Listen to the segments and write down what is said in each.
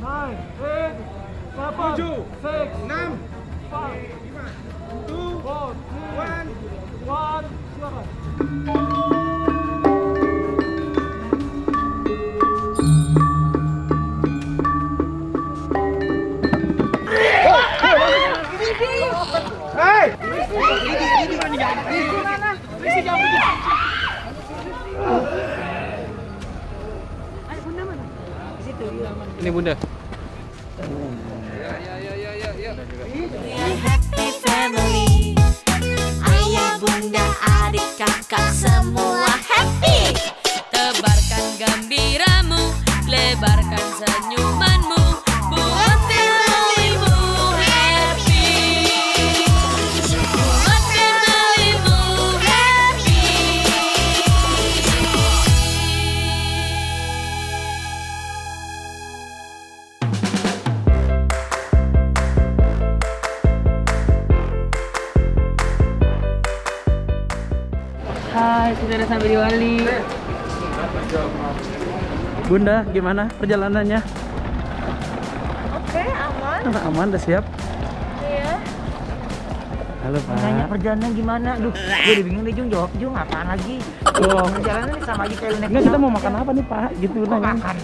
9, 8, 7, 6, 5, 4, 3, 2, 1, silakan. Ini Bunda. Happy family, ayah, bunda, adik, kakak semua happy. Tebarkan gembiramu, lebarkan senyumanmu, buat familymu happy. Buat familymu happy. Hai, sudah sampai di Wali. Bunda, gimana perjalanannya? Oke, aman. Aman, udah siap? Iya. Halo Pak. Nanya perjalanan gimana? Duh, gue udah bingung deh Jung, jawab Jung, apaan lagi? Oh. Perjalanan ini sama aja kayak lu naik Enggak, kita pesawat. mau makan apa nih Pak? Gitu nanya. Makan.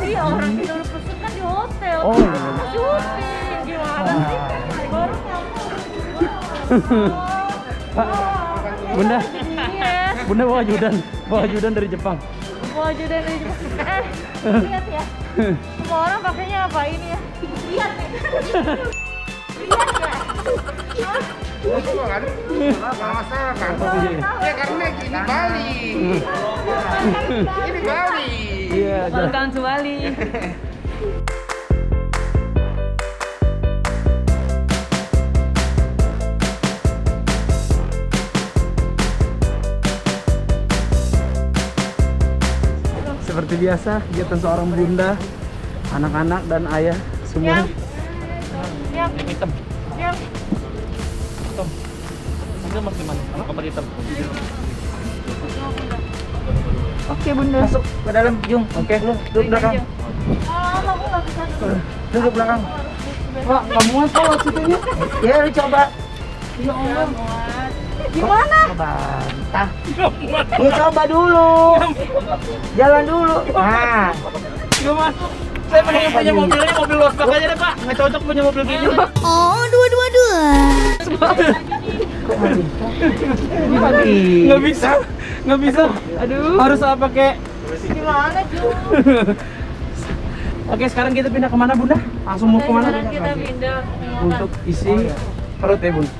Iya, orang kita udah pesen kan di hotel. Oh, Kan iya. harus syuting. Gimana sih? Baru Pak, Bunda, Iya. Bunda bawa ajudan dari Jepang. Mau aja dari lihat ya. Semua orang pakainya apa ini ya? Lihat ya. Lihat ya. Nggak masalah kan? Ya karena ini Bali. Ini Bali. Iya, Welcome to Bali. seperti biasa kegiatan seorang bunda, anak-anak dan ayah semua. Siap. Yang hitam. Siap. Hitam. Enggak masih mana? Kamar hitam. Oke Bunda. Masuk ke dalam Jung. Oke, lu duduk belakang. Lama aku nggak bisa dulu. Duduk belakang. Pak, kamu tahu situnya? Ya, lu coba. Ya Allah. Gimana? Bantah. Ya coba dulu. Jalan dulu. Nah. Enggak masuk. Saya mending punya mobilnya, mobil lostak aja deh Pak. Nggak cocok punya mobil gini. Oh, dua. Nggak bisa. Aduh. Harus apa pakai? Gimana, Jung? Oke, sekarang kita pindah kemana Bunda? Langsung mau kemana? Sekarang kita pindah ke Untuk isi perut ya Bun.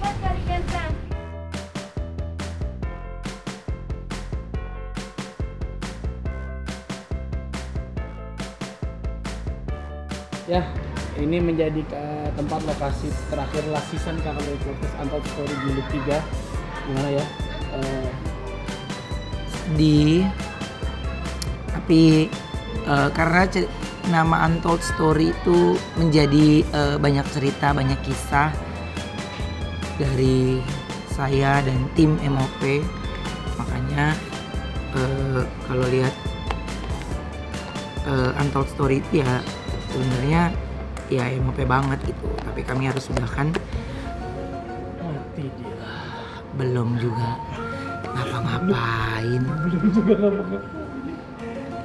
Ya, ini menjadi tempat lokasi terakhir last season kakak dari podcast Untold Story jilid 3. Gimana ya? Sedih. Tapi karena nama Untold Story itu menjadi banyak cerita, banyak kisah dari saya dan tim MOP. Makanya kalau lihat Untold Story itu ya sebenarnya ya MOP banget gitu, tapi kami harus sudahkan. Mati dia. Belum juga ngapa-ngapain.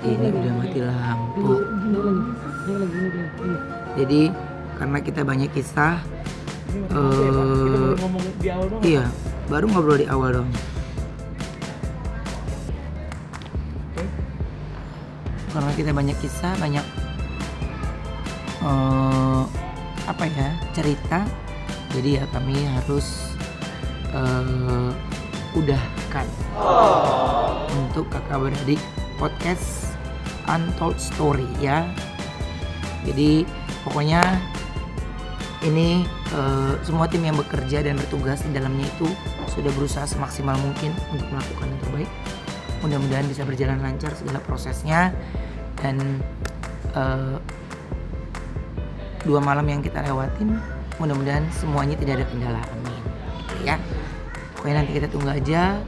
Ini udah mati lampu. Jadi karena kita banyak kisah, Ngomong di awal dong. iya baru ngobrol di awal dong. Karena kita banyak kisah, banyak apa ya, cerita, jadi ya kami harus udahkan untuk kakak beradik podcast Untold Story ya. Jadi pokoknya ini semua tim yang bekerja dan bertugas di dalamnya itu sudah berusaha semaksimal mungkin untuk melakukan yang terbaik. Mudah-mudahan bisa berjalan lancar segala prosesnya, dan 2 malam yang kita lewatin mudah-mudahan semuanya tidak ada kendala, amin ya. Pokoknya nanti kita tunggu aja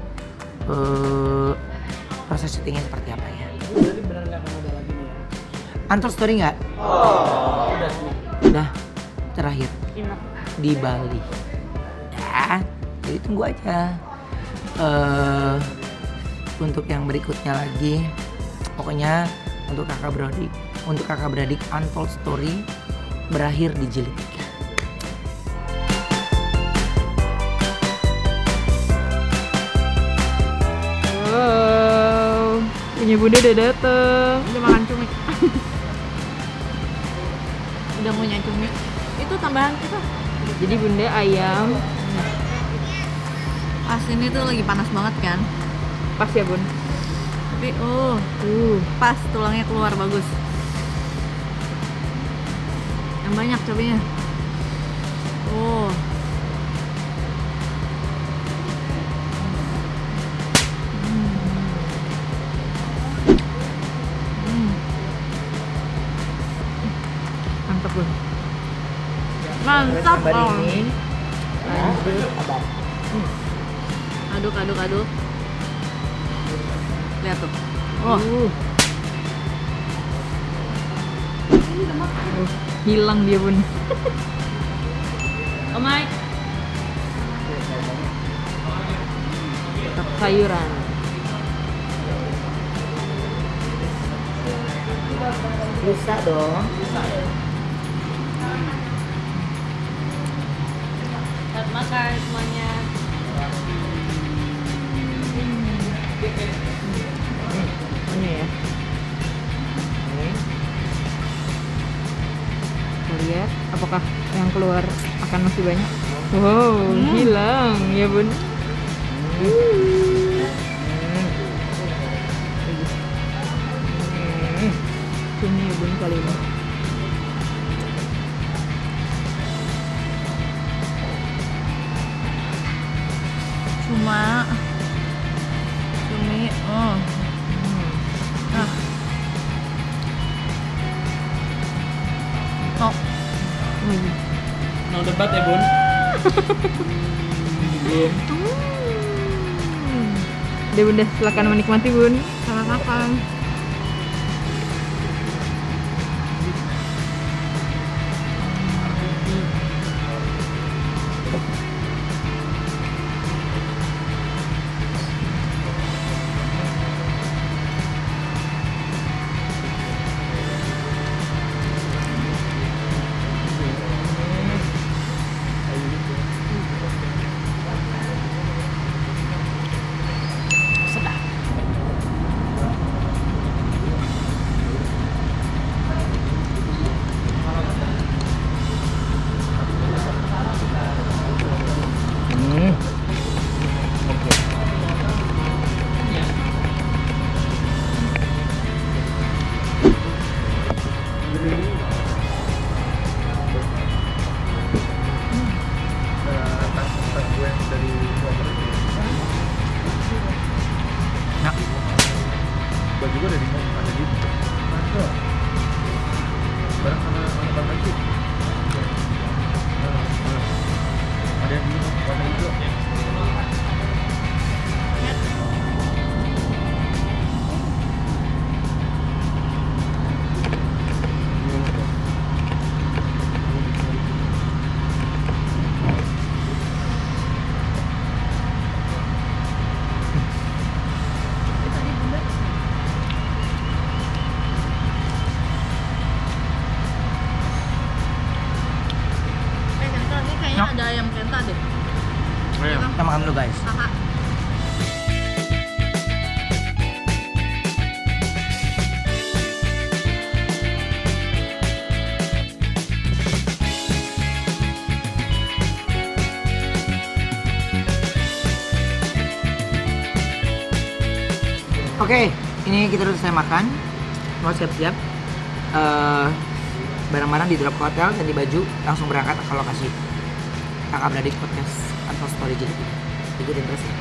proses syutingnya seperti apa ya. Jadi benar nggak akan ada lagi nih ya? Untold Story nggak? terakhir Inap. di Bali. Ya, jadi tunggu aja. Untuk yang berikutnya lagi, pokoknya untuk kakak beradik Untold Story berakhir di jilid 3. Wow, punya bunda udah dateng. Udah makan cumi. Udah punya cumi. Itu tambahan kita. Jadi bunda ayam. Pas ini tuh lagi panas banget kan, Pas ya bun. tapi pas tulangnya keluar bagus. Yang banyak cabenya. Mantap bun. Mantap. Kabar ini Aduk. Lihat tuh. Hilang dia bun. Oh my. Tetap sayuran. bisa dong. Selamat makan semuanya. Ini ya. Kita lihat apakah yang keluar akan masih banyak. Wow, hilang ya bun. Cumi ya bun kali ini. Cumi. No debat ya bun. Belum. Udah bunda, silakan menikmati bun. Selamat makan. Baju gue ada di mana? Ada di mana? Barang sama warna baju. Ada di warna hijau. Kayaknya ada ayam kenta deh. Kita makan dulu guys. Kakak. Oke, ini kita udah selesai makan. Mau siap-siap. Barang-barang di drop ke hotel dan di baju langsung berangkat ke lokasi kakak beradik podcast Untold Story jadi ikutin terus ya.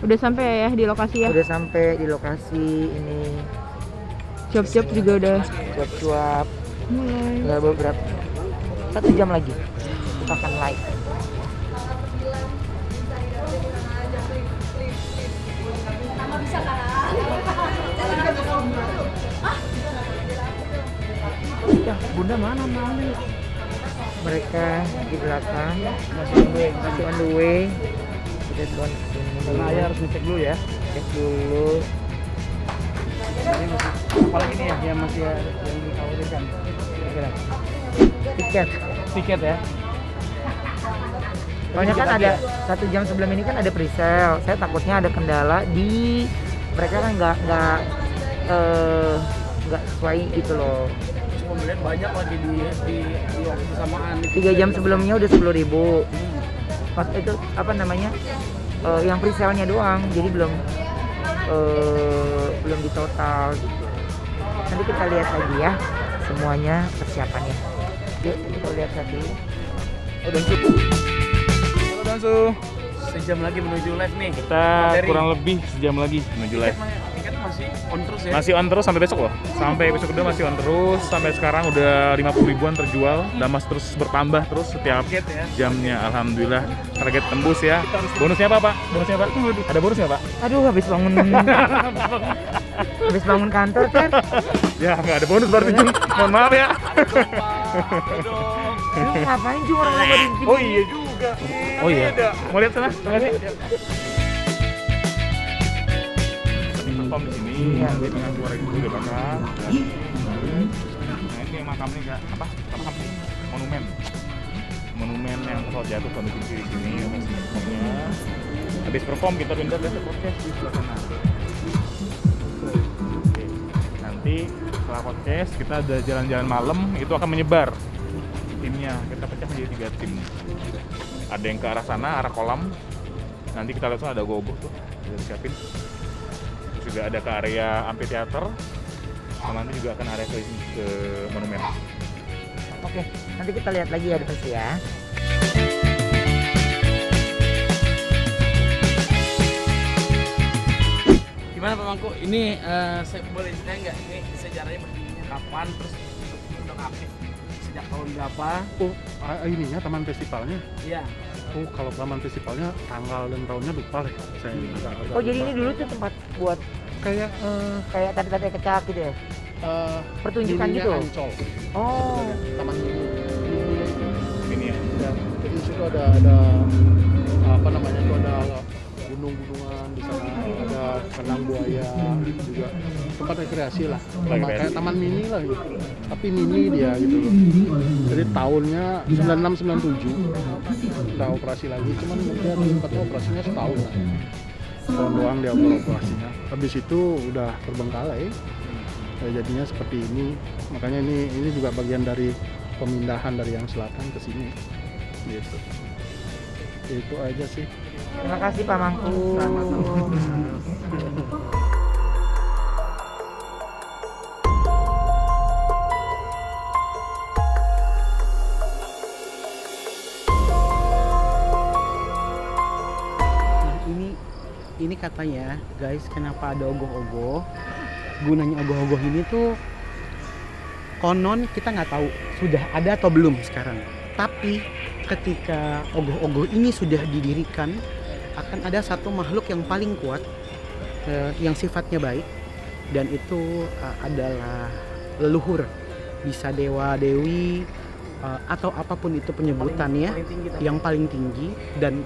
Udah sampai ya di lokasi ya. Udah sampai di lokasi ini Cuap-cuap juga udah Cuap-cuap. mulai. Tinggal beberapa 1 jam lagi kita akan live. Ya, Bunda mana mau? Mereka di belakang Masih on the way. masih on the way. Kita doang Karena ayah harus ngecek dulu ya. cek dulu. Ini masih, apalagi nih ya yang masih yang dikhawatirkan. Kira-kira Tiket. tiket ya. Soalnya kan ada 1 jam sebelum ini kan ada pre-sale. Saya takutnya ada kendala di mereka kan nggak sesuai gitu loh. Pembelian banyak lagi di waktu bersamaan. 3 jam sebelumnya udah 10.000. Pas itu apa namanya? Yang pre-sale-nya doang. Jadi belum di total gitu. Nanti kita lihat lagi ya semuanya persiapannya. Yuk kita lihat lagi. Halo Dansu. Sejam lagi menuju live nih. Kita Materi. kurang lebih sejam lagi menuju live. Tiket masih on terus ya. Masih on terus sampai besok loh. Sampai besok kedua masih on terus. Sampai sekarang udah 50 ribuan terjual dan masih terus bertambah terus setiap Tiket ya. jamnya. Alhamdulillah target tembus ya. Bonusnya apa Pak? Bonusnya Pak? Ada bonusnya Pak? Aduh habis bangun kantor kan. Ya nggak ada bonus berarti. Mohon maaf ya. Lu ngapain juga orang lama di sini? Oh iya juga. Oh iya. Mau lihat sana? Terima kasih. Perform di sini. Iya. Dengan suara itu udah bakal. Nah ini yang makamnya nggak apa? Makam monumen. Monumen yang pesawat jatuh sampai di sini. Habis perform kita pindah ke podcast di sebelah sana. Oke. Nanti setelah podcast kita ada jalan-jalan malam itu akan menyebar timnya, kita pecah menjadi 3 tim. Ada yang ke arah sana, arah kolam. Nanti kita lihat sana ada gogoh tuh, udah disiapin. Terus juga ada ke area amphitheater. Sama nanti juga akan area ke monumen. Oke, nanti kita lihat lagi ya pasti ya. Gimana Pak Mangku? Ini saya boleh cerita nggak? Ini sejarahnya berdirinya kapan? Terus udah aktif sejak tahun berapa? Oh, ininya taman festivalnya. Iya. Oh, kalau taman festivalnya tanggal dan tahunnya lupa deh. Saya agak Oh jadi ini dulu tuh tempat buat kayak kayak tadi kecak gitu ya? Pertunjukan mininya gitu? Ancol. Oh, Taman mini. Ini ya. Ya, jadi di situ ada apa namanya itu ada gunung-gunungan di sana, ada kandang buaya juga tempat rekreasi lah. Kayak taman mini lah gitu. Tapi mini dia gitu loh. Jadi tahunnya 96-97 udah operasi lagi, cuman dia tempatnya operasinya setahun lah. Tahun doang dia operasinya. Habis itu udah terbengkalai. Jadinya seperti ini. Makanya ini juga bagian dari pemindahan dari yang selatan ke sini. Gitu. Itu aja sih. terima kasih Pak Mangku. Ini katanya guys, kenapa ada ogoh-ogoh? Gunanya ogoh-ogoh ini tuh konon kita nggak tahu sudah ada atau belum sekarang. Tapi ketika ogoh-ogoh ini sudah didirikan, akan ada satu makhluk yang paling kuat, yang sifatnya baik, dan itu adalah leluhur, bisa dewa dewi atau apapun itu penyebutannya yang paling tinggi. Dan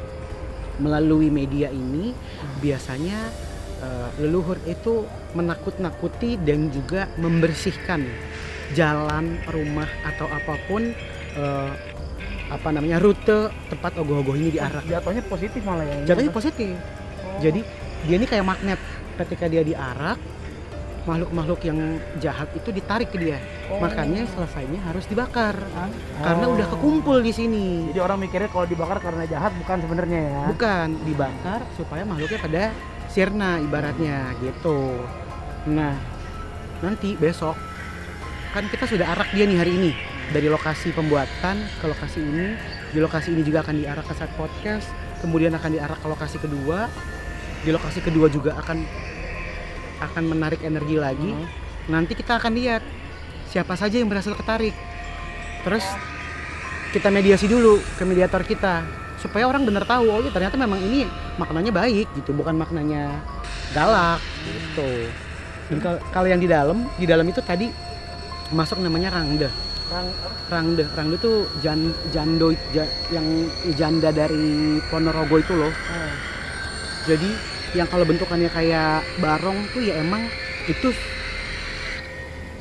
melalui media ini biasanya leluhur itu menakut-nakuti dan juga membersihkan jalan, rumah atau apapun rute tempat ogoh-ogoh ini diarak. Jatuhnya positif malah ya. Jatuhnya positif. Jadi dia ini kayak magnet. Ketika dia diarak, makhluk-makhluk yang jahat itu ditarik ke dia. Makanya selesainya harus dibakar. Karena udah kekumpul di sini. Jadi orang mikirnya kalau dibakar karena jahat, bukan sebenarnya ya. Bukan, dibakar supaya makhluknya pada sirna ibaratnya gitu. Nah, nanti besok kan kita sudah arak dia nih hari ini dari lokasi pembuatan ke lokasi ini. Di lokasi ini juga akan diarak ke Set Podcast, kemudian akan diarak ke lokasi kedua. Di lokasi kedua juga akan menarik energi lagi. nanti kita akan lihat siapa saja yang berhasil ketarik. Terus kita mediasi dulu ke mediator kita supaya orang benar tahu, oh ya ternyata memang ini maknanya baik gitu, bukan maknanya galak gitu. Dan kalau yang di dalam itu tadi masuk namanya rangde. Rangde tuh jando yang janda dari Ponorogo itu loh. Jadi yang kalau bentukannya kayak barong tuh ya emang itu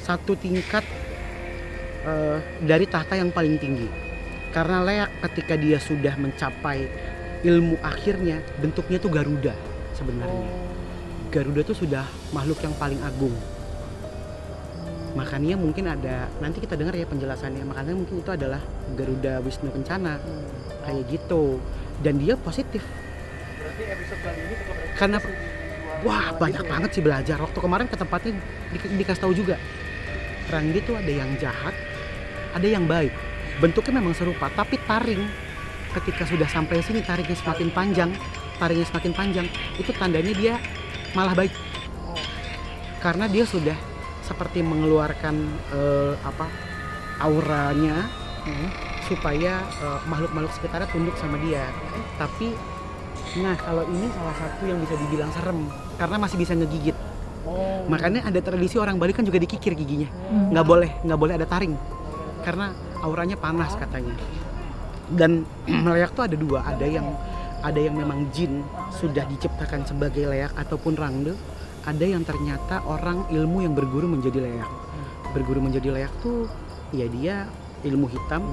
satu tingkat dari tahta yang paling tinggi. Karena leak ketika dia sudah mencapai ilmu akhirnya, bentuknya tuh Garuda sebenarnya. Garuda tuh sudah makhluk yang paling agung. Makanya mungkin ada, nanti kita dengar ya penjelasannya, makanya mungkin itu adalah Garuda Wisnu Kencana. Kayak gitu. Dan dia positif. Berarti episode kali ini Karena wah banyak banget sih belajar. Waktu kemarin ke tempatnya dikasih tahu juga. Rangdi tuh ada yang jahat, ada yang baik. Bentuknya memang serupa, tapi taring ketika sudah sampai sini taringnya semakin panjang, itu tandanya dia malah baik. Karena dia sudah seperti mengeluarkan auranya supaya makhluk-makhluk sekitarnya tunduk sama dia. Tapi nah kalau ini salah satu yang bisa dibilang serem karena masih bisa ngegigit. Makanya ada tradisi orang Bali kan juga dikikir giginya. Nggak boleh ada taring karena auranya panas katanya. Dan leak tuh ada dua, ada yang memang jin sudah diciptakan sebagai leak ataupun rangde, ada yang ternyata orang ilmu yang berguru menjadi leak. Berguru menjadi leak tuh ya dia ilmu hitam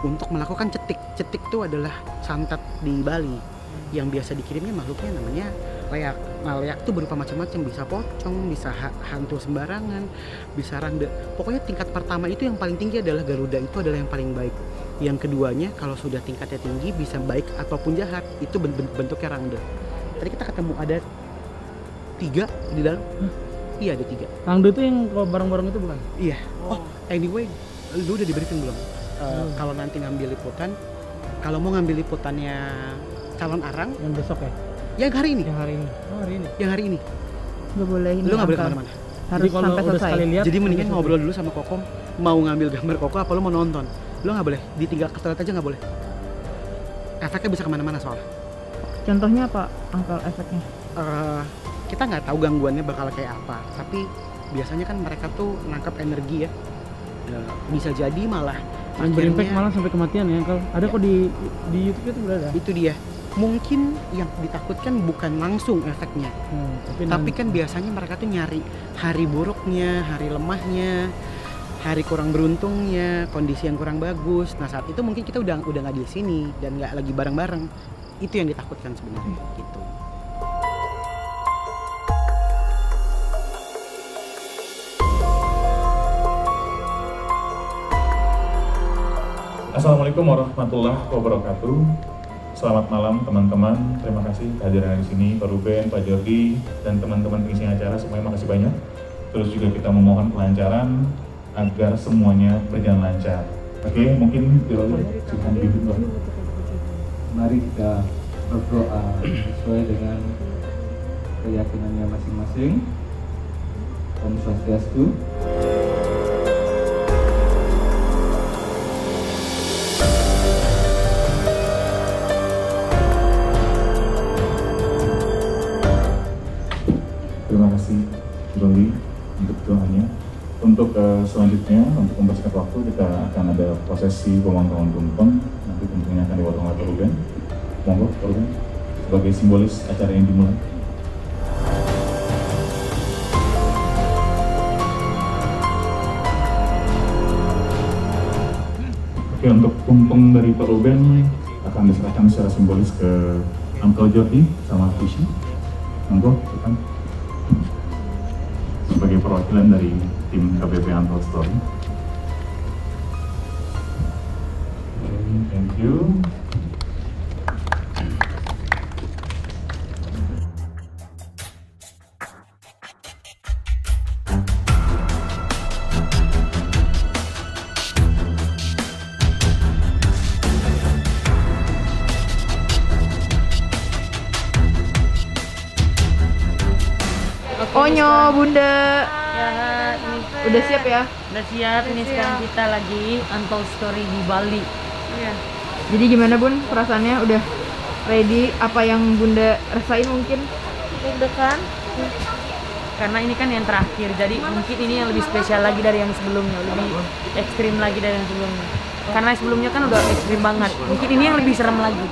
untuk melakukan cetik. Cetik tuh adalah santet di Bali yang biasa dikirimnya makhluknya namanya leak. Nah leak tuh berupa macam-macam, bisa pocong, bisa hantu sembarangan, bisa rangde. Pokoknya tingkat pertama itu yang paling tinggi adalah Garuda, itu adalah yang paling baik. Yang keduanya kalau sudah tingkatnya tinggi bisa baik ataupun jahat, itu bentuknya rangde. Tadi kita ketemu ada 3 di dalam. Iya ada 3. Rangde itu yang bareng-bareng itu bukan? Iya. Oh anyway, lu udah diberikan belum? Kalau nanti ngambil liputan, kalau mau ngambil liputannya calon arang Yang besok ya? yang hari ini. Yang hari ini. Oh hari ini. Yang hari ini. Nggak boleh ini. Lu nggak boleh Uncle. kemana-mana. Harus Jadi kalau sampai udah selesai. sekali lihat, Jadi mendingan habis ngobrol dulu sama Kokom, mau ngambil gambar Koko apa lu mau nonton. Lu nggak boleh, ditinggal ke toilet aja nggak boleh. Efeknya bisa kemana-mana soalnya. Contohnya apa, Uncle, efeknya? Kita nggak tahu gangguannya bakal kayak apa, tapi biasanya kan mereka tuh nangkap energi ya. Bisa jadi malah yang berimpact akhirnya- malah sampai kematian ya kalau ada kok di YouTube itu berada. itu dia. Mungkin yang ditakutkan bukan langsung efeknya, tapi kan biasanya mereka tuh nyari hari buruknya, hari lemahnya, hari kurang beruntungnya, kondisi yang kurang bagus. Nah saat itu mungkin kita udah nggak di sini dan nggak lagi bareng-bareng. Itu yang ditakutkan sebenarnya gitu. Assalamualaikum warahmatullahi wabarakatuh. Selamat malam teman-teman. Terima kasih kehadiran di sini Pak Ruben, Pak Jordi, dan teman-teman pengisi acara semuanya makasih banyak. Terus juga kita memohon kelancaran agar semuanya berjalan lancar. Oke, mungkin silakan duduk Pak. Mari kita berdoa sesuai dengan keyakinannya masing-masing. Om Swastiastu. Terima kasih Roli untuk doanya. Untuk selanjutnya, untuk mempersingkat waktu, kita akan ada prosesi pemotongan tumpeng. Nanti tentunya akan dipotong oleh Pak Ruben. Monggo Pak Ruben, sebagai simbolis acara yang dimulai. Oke, untuk tumpeng dari Pak Ruben akan diserahkan secara simbolis ke Uncle Jordi sama Fishy. Monggo, silakan. Sebagai perwakilan dari tim KBP Untold Story. Thank you. Onyo, Bunda. Ya, ini Udah siap ya? Udah siap, ini sekarang kita lagi Untold Story di Bali. Iya. Jadi gimana Bun perasaannya? Udah ready? Apa yang Bunda rasain mungkin? Deg-degan. Karena ini kan yang terakhir, jadi mungkin ini yang lebih spesial lagi dari yang sebelumnya, lebih ekstrim lagi dari yang sebelumnya. Karena yang sebelumnya kan udah ekstrim banget, mungkin ini yang lebih serem lagi.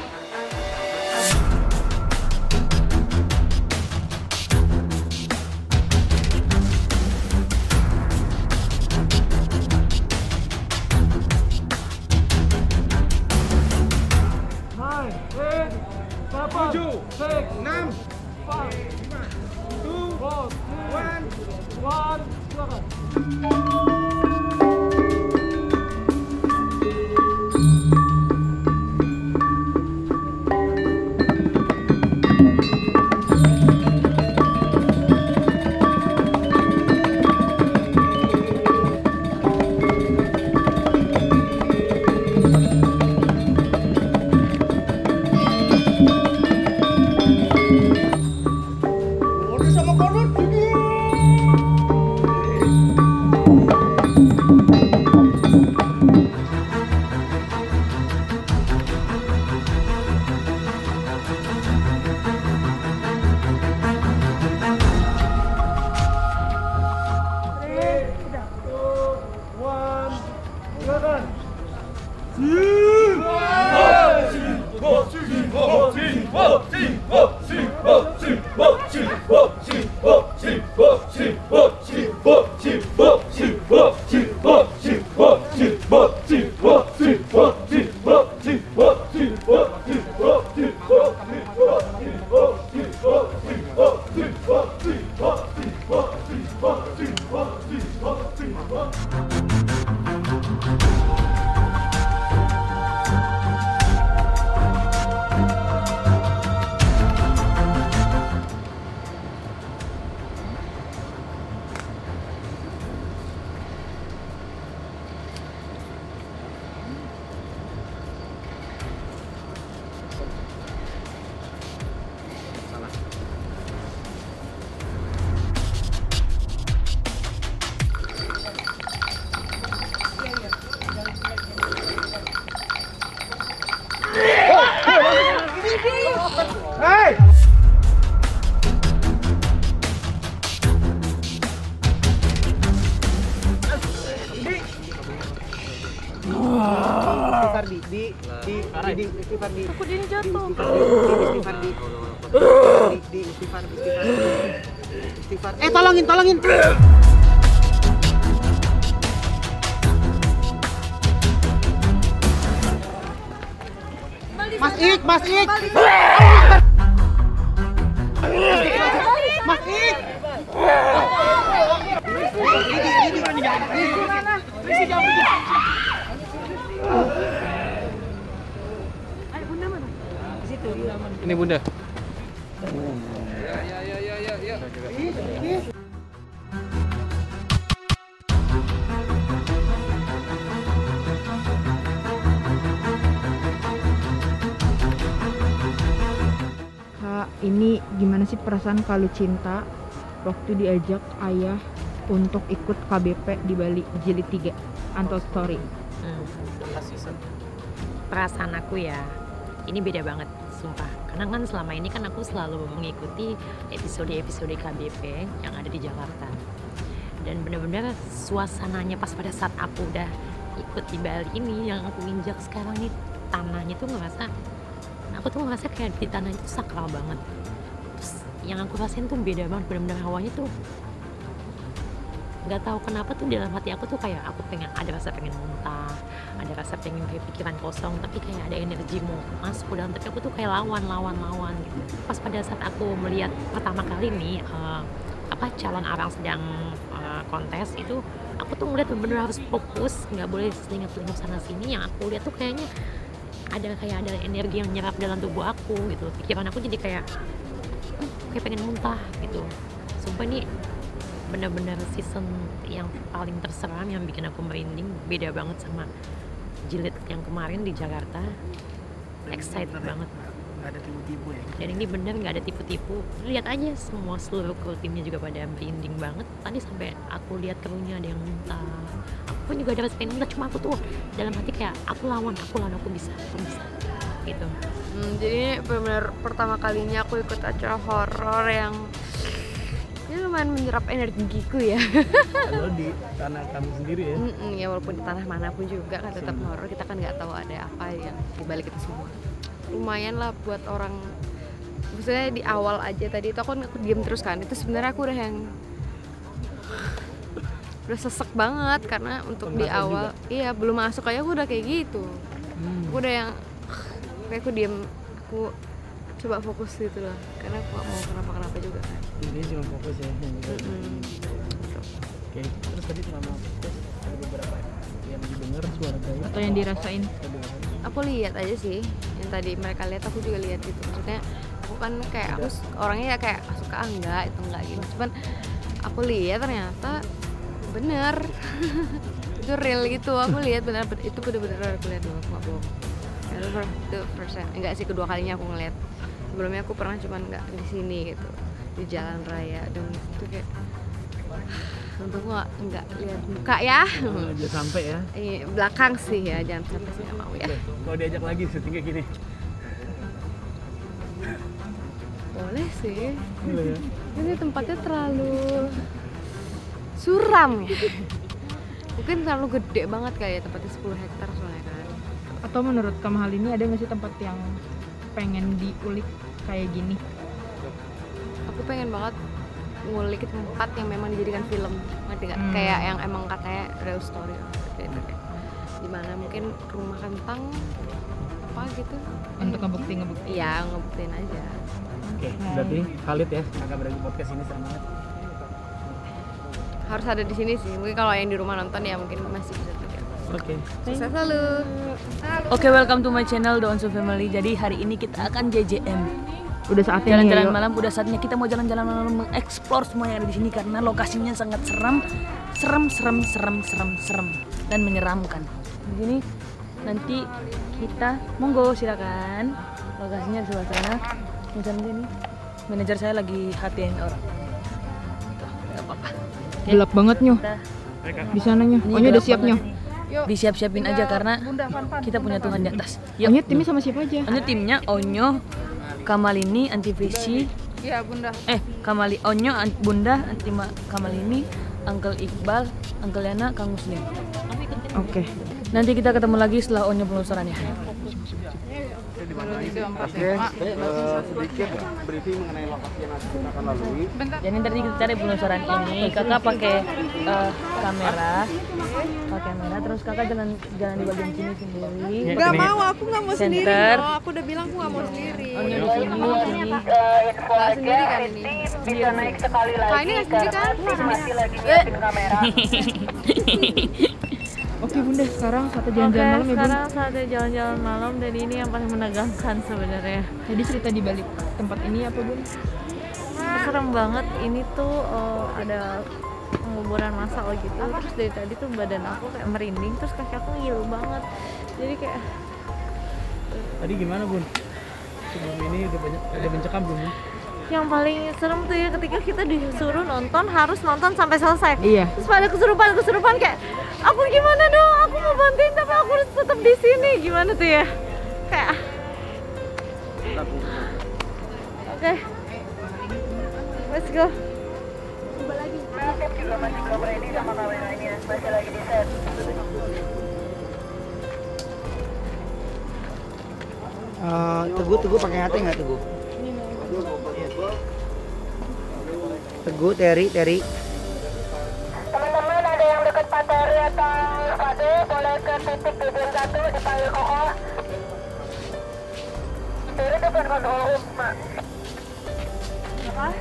Tolongin. Mas Ik. Mas Ik. Ini Bunda. Kak, ini gimana sih perasaan kalau cinta waktu diajak ayah untuk ikut KBP di Bali jilid 3 Untold Story? Perasaan aku ya, ini beda banget, sumpah. Karena kan selama ini kan aku selalu mengikuti episode-episode KBP yang ada di Jakarta. Dan benar-benar suasananya pas pada saat aku udah ikut di Bali ini, yang aku injak sekarang nih, tanahnya tuh aku tuh ngerasa kayak di tanah itu sakral banget. Terus yang aku rasain tuh beda banget, benar-benar hawanya tuh nggak tahu kenapa tuh dalam hati aku tuh kayak aku ada rasa pengen muntah, ada rasa pengen kayak pikiran kosong, tapi kayak ada energi mau masuk dalam, tapi aku tuh kayak lawan gitu. Pas pada saat aku melihat pertama kali nih calon orang sedang kontes itu, aku tuh ngeliat bener-bener harus fokus, nggak boleh selingat-selingat sana sini. Yang aku lihat tuh kayaknya ada energi yang nyerap dalam tubuh aku gitu. Pikiran aku jadi kayak pengen muntah gitu. Sumpah ini bener-bener season yang paling terseram, yang bikin aku merinding. Beda banget sama jilid yang kemarin di Jakarta. Excited banget. Nggak ada tipu-tipu ya. Dan ini bener nggak ada tipu-tipu. Lihat aja semua seluruh kru timnya juga pada merinding banget. Tadi sampai aku lihat krunya ada yang muntah. Aku pun juga ada rasa pengen muntah, cuma aku tuh dalam hati kayak aku lawan, aku bisa gitu. Jadi benar pertama kalinya aku ikut acara horor yang ini lumayan menyerap energiku ya. Kalau di tanah kamu sendiri ya. Ya walaupun di tanah manapun juga kan tetap horor, kita kan nggak tahu ada apa yang dibalik itu semua. Lumayan lah buat orang, maksudnya di awal aja tadi itu aku diem terus kan, itu sebenarnya aku udah sesek banget karena untuk di awal juga. Iya belum masuk aja aku udah kayak gitu. Aku udah yang kayak aku diem, aku coba fokus gitu lah karena aku gak mau kenapa-kenapa juga kan. Ini cuma fokus ya. Oke, terus tadi selama podcast ada beberapa yang didengar suara gaib Atau yang dirasain? Aku lihat aja sih, yang tadi mereka lihat aku juga lihat gitu. Maksudnya aku kan kayak aku orangnya ya kayak suka enggak itu enggak gitu. Cuman aku lihat ternyata bener. Itu real gitu. Aku lihat bener itu bener-bener aku lihat loh, aku nggak bohong. Itu first time. Enggak sih, kedua kalinya aku ngeliat. Sebelumnya aku pernah cuman nggak di sini gitu, di jalan raya, dan itu kayak untuk gua nggak lihat muka ya. Jangan sampai ya. Belakang sih ya, jangan sampai sih nggak mau ya. Kalau diajak lagi syutingnya gini. Boleh sih. Boleh ya. Ini tempatnya terlalu suram ya. Mungkin terlalu gede banget kayak tempatnya 10 hektar soalnya kan. Atau menurut kamu hal ini ada nggak sih tempat yang pengen diulik kayak gini? Aku pengen banget ngulik tempat yang memang dijadikan film, ngerti nggak? Kayak yang emang katanya real story gitu. Dimana mungkin rumah kentang apa gitu. Untuk ngebuktiin. Iya, ngebuktiin aja. Oke, berarti valid ya Kakak Beragi Podcast ini sama banget. Harus ada di sini sih. Mungkin kalau yang di rumah nonton ya mungkin masih bisa juga. Oke. Sukses selalu. Oke, welcome to my channel The Onsu Family. Jadi hari ini kita akan JJM. Udah saatnya Jalan-jalan malam, udah saatnya kita mau jalan-jalan malam mengeksplor semua yang ada di sini karena lokasinya sangat serem dan menyeramkan. Di sini nanti kita monggo silakan. Lokasinya di sebelah sana. Macam ini. Manajer saya lagi hatiin orang. Tuh, enggak apa-apa. Oke. Gelap banget nyoh. Di sananya. Ohnya udah siap nyoh. Disiap-siapin aja karena kita punya Tuhan di atas. Ohnya timnya sama siapa aja? Ohnya timnya Onyo, Kamalini, Antivisi. Iya, Bunda. Kamali Onyo, Bunda, Kamalini, Uncle Iqbal, Uncle Yana, Kang Muslim. Oke. Nanti kita ketemu lagi setelah Onyo penelusurannya. Sedikit briefing mengenai lokasi yang kita akan lalui. Jadi tadi kita cari penelusuran ini, kakak pakai kamera, terus kakak jalan di bagian sini sendiri. Gak mau, aku nggak mau sendiri. Center. Oh, aku udah bilang aku nggak mau sendiri. Onyo di sini. Nggak sendiri kan ini? Bisa naik sekali lagi. Kak ini nggak sendiri kan? Masih lagi nyiapin kamera. Oke Bunda, sekarang satu jalan-jalan malam ya Bunda. Sekarang saatnya jalan-jalan malam dan ini yang paling menegangkan sebenarnya. Jadi cerita di balik tempat ini apa Bun? Serem banget. Ini tuh ada penguburan massal gitu. Terus dari tadi tuh badan aku kayak merinding, terus kaki aku ngilu banget. Jadi kayak Tadi gimana Bun? Sebelum ini udah mencekam belum Bun? yang paling serem tuh ya ketika kita disuruh nonton, harus nonton sampai selesai. Iya. Terus pada kesurupan kayak aku gimana dong, aku mau bantuin tapi aku harus tetap di sini, gimana tuh ya? Kayak oke. Let's go. Coba lagi. Juga masih belum ready sama kameranya, masih lagi di set. Teguh pakai hati nggak Teguh? Teguh, Terry. Teman-teman ada yang dekat Pak Terry atau Pak D, boleh ke titik tujuan 1 dipanggil Koko. Terry depan kontrol room, Mak. Apa?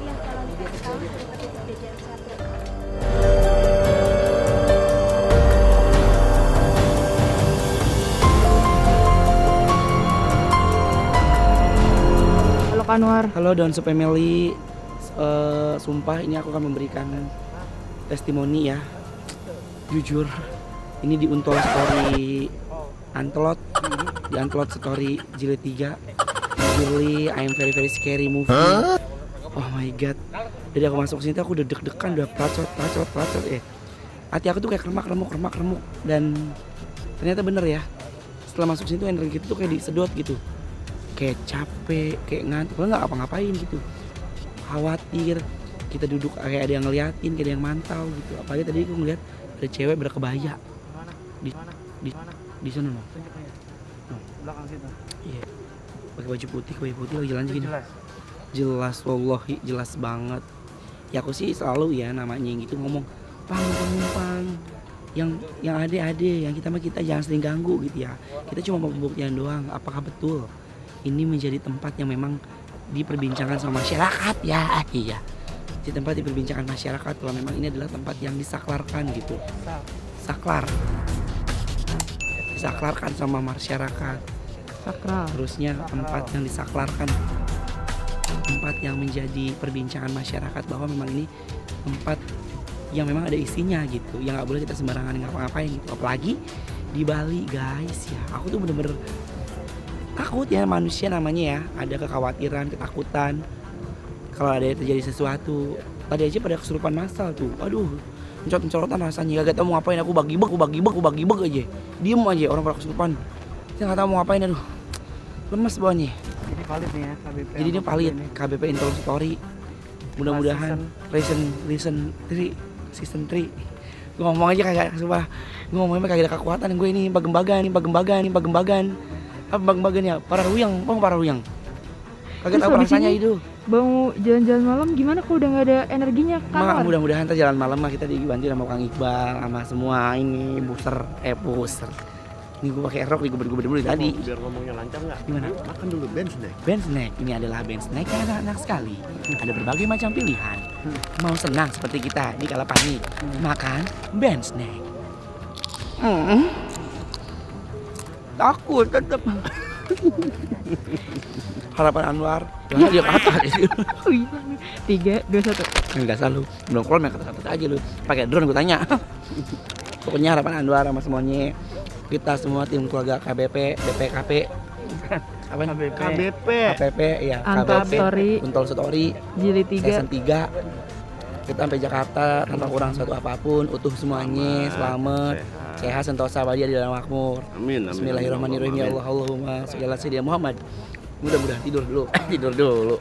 Iya, kalau dikasih tahu ke titik tujuan 1. Anwar. Halo Onsu Family, sumpah ini aku akan memberikan testimoni ya. Jujur, ini di Untold Story Untold di Untold Story jilid 3. Really, I'm very very scary movie. Oh my god. Jadi aku masuk sini tuh aku udah deg-degan, udah pelacot ya. Hati aku tuh kayak remuk. Dan ternyata bener ya. Setelah masuk sini tuh energi itu tuh kayak disedot gitu. Kayak capek, kayak ngantuk, nggak ngapa-ngapain gitu. Khawatir, kita duduk kayak ada yang ngeliatin, kayak ada yang mantau gitu. Apalagi tadi aku ngeliat ada cewek berkebaya di sana loh. Belakang situ. Iya. Pakai baju putih lagi jalan gini. Jelas wallahi, jelas banget. Ya aku sih selalu ya namanya gitu ngomong, "Pang, yang ade yang kita jangan sering ganggu gitu ya. Kita cuma mau pembuktian doang, apakah betul ini menjadi tempat yang memang diperbincangkan sama masyarakat ya." Iya. Di tempat diperbincangkan masyarakat kalau memang ini adalah tempat yang disaklarkan gitu. Disaklarkan sama masyarakat. Sakral. Terusnya tempat yang disaklarkan, tempat yang menjadi perbincangan masyarakat bahwa memang ini tempat yang memang ada isinya gitu, yang nggak boleh kita sembarangan ngapa-ngapain gitu. Apalagi di Bali guys ya, aku tuh bener-bener takut ya, manusia namanya ya, ada kekhawatiran, ketakutan kalau ada terjadi sesuatu. Tadi aja pada kesurupan massal tuh, aduh, mencorotan rasanya, gak tau mau ngapain, aku bagi beg aja, diem aja orang pada kesurupan, saya nggak tahu mau ngapain, aduh, lemes bawahnya. Jadi valid nih ya KBP. Jadi ini valid KBP Untold Story. Mudah-mudahan season 3. Gue ngomong aja kagak, sumpah. Gue ngomongnya kagak ada kekuatan gue ini, bagembagan. Apa bagembagannya? Para ruyang. Kagak tahu rasanya itu. Mau jalan-jalan malam gimana kok udah nggak ada energinya kan? Mudah-mudahan ntar jalan malam mah kita dibantu sama Kang Iqbal sama semua ini booster. Ini gue pakai rok diguber dulu tadi. Biar ngomongnya lancar nggak? Gimana? Makan dulu band snack. Band snack ini adalah band snack yang enak sekali. Ada berbagai macam pilihan. Mau senang seperti kita di kala panik, makan band snack. Takut tetap. Harapan Anwar. Dia kata gitu. 3, 2, 1. Enggak selalu. Belum keluar main kata-kata aja lu. Pakai drone gue tanya. Pokoknya harapan Anwar sama semuanya. Kita semua tim keluarga KBP, BPKP, apa? KBP, ya. Untold Story, jilid 3. Season 3. Kita sampai Jakarta tanpa kurang suatu apapun, utuh semuanya, selamat, sehat, sentosa, bahagia di dalam makmur. Amin. Bismillahirrahmanirrahim. Ya Allah, Allahumma sholli ala sayyidina Muhammad. Mudah-mudahan tidur dulu,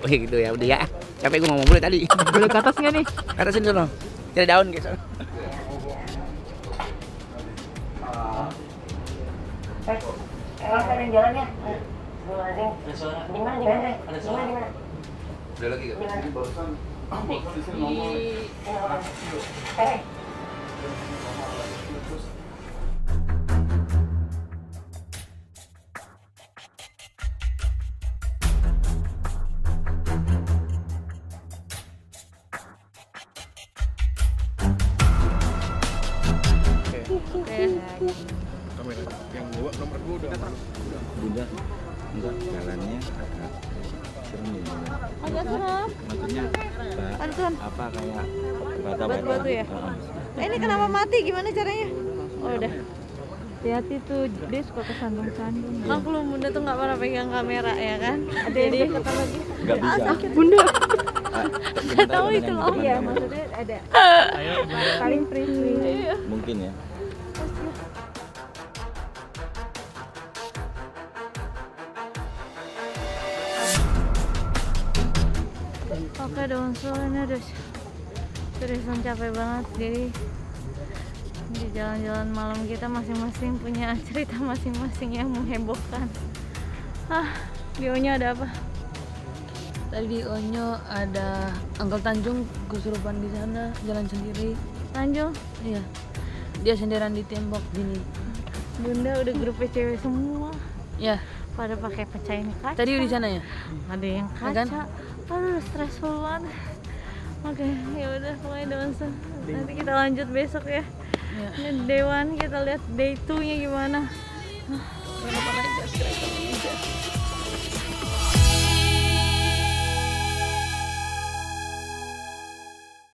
gitu ya, udah ya. Capek gue ngomong mulu tadi. Boleh ke atas nggak nih? Ke atas sini dong. Cari daun guys. Ada jalan ya? Gimana? Udah lagi gak? Ini barusan Kamera yang gua nomor gua udah. Bunda, enggak jalannya agak serem ya. Agak serem. Maksudnya apa kayak batu-batu ya? Ini kenapa mati? Gimana caranya? Oh udah. Hati-hati tuh, dia suka kesandung-sandung. Maklum Bunda tuh nggak pernah pegang kamera ya kan? Ada yang deketan lagi. Nggak bisa. Bunda. Nggak tahu itu loh. Iya, maksudnya ada. Paling free. Mungkin ya. Oke dong, soalnya udah seriusan capek banget. Jadi di jalan-jalan malam kita masing-masing punya cerita masing-masing yang menghebohkan. Di Onyo ada apa? Tadi di Onyo ada Uncle Tanjung kesurupan di sana, jalan sendiri. Tanjung? Iya. Dia sendirian di tembok gini. Bunda udah grup cewek semua. Ya. Pada pakai pecahin kaca. Tadi di sana ya? Ada yang kaca. Kan? Aduh, stressful banget. Oke, ya udah pokoknya Dewansa. Nanti kita lanjut besok ya. Ini Dewan, kita lihat day 2-nya gimana. Kenapa naik gas?